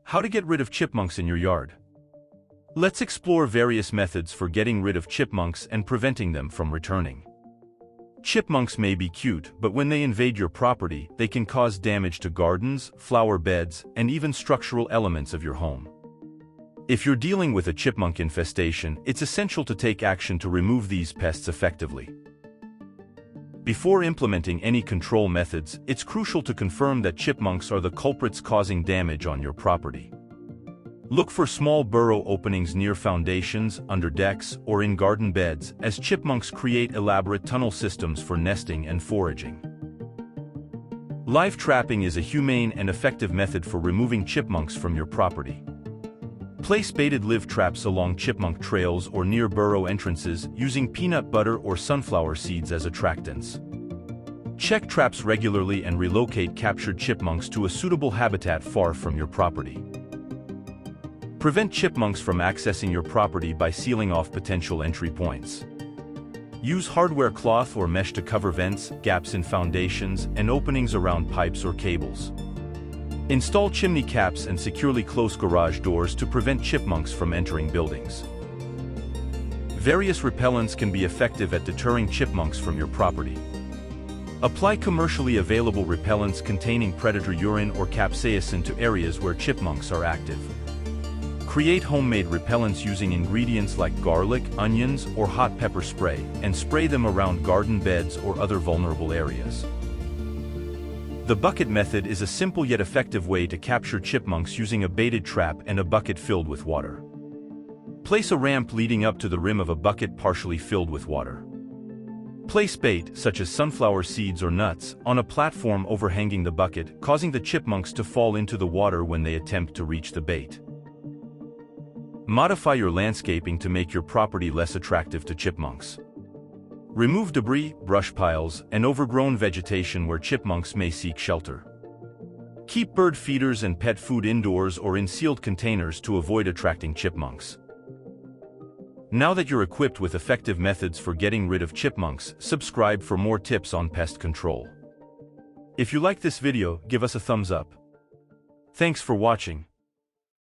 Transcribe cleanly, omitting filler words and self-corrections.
How to get rid of chipmunks in your yard. Let's explore various methods for getting rid of chipmunks and preventing them from returning. Chipmunks may be cute, but when they invade your property, they can cause damage to gardens, flower beds, and even structural elements of your home. If you're dealing with a chipmunk infestation, it's essential to take action to remove these pests effectively. Before implementing any control methods, it's crucial to confirm that chipmunks are the culprits causing damage on your property. Look for small burrow openings near foundations, under decks, or in garden beds, as chipmunks create elaborate tunnel systems for nesting and foraging. Live trapping is a humane and effective method for removing chipmunks from your property. Place baited live traps along chipmunk trails or near burrow entrances using peanut butter or sunflower seeds as attractants. Check traps regularly and relocate captured chipmunks to a suitable habitat far from your property. Prevent chipmunks from accessing your property by sealing off potential entry points. Use hardware cloth or mesh to cover vents, gaps in foundations, and openings around pipes or cables. Install chimney caps and securely close garage doors to prevent chipmunks from entering buildings. Various repellents can be effective at deterring chipmunks from your property. Apply commercially available repellents containing predator urine or capsaicin to areas where chipmunks are active. Create homemade repellents using ingredients like garlic, onions, or hot pepper spray, and spray them around garden beds or other vulnerable areas. The bucket method is a simple yet effective way to capture chipmunks using a baited trap and a bucket filled with water. Place a ramp leading up to the rim of a bucket partially filled with water. Place bait, such as sunflower seeds or nuts, on a platform overhanging the bucket, causing the chipmunks to fall into the water when they attempt to reach the bait. Modify your landscaping to make your property less attractive to chipmunks. Remove debris, brush piles, and overgrown vegetation where chipmunks may seek shelter. Keep bird feeders and pet food indoors or in sealed containers to avoid attracting chipmunks. Now that you're equipped with effective methods for getting rid of chipmunks, subscribe for more tips on pest control. If you like this video, give us a thumbs up. Thanks for watching.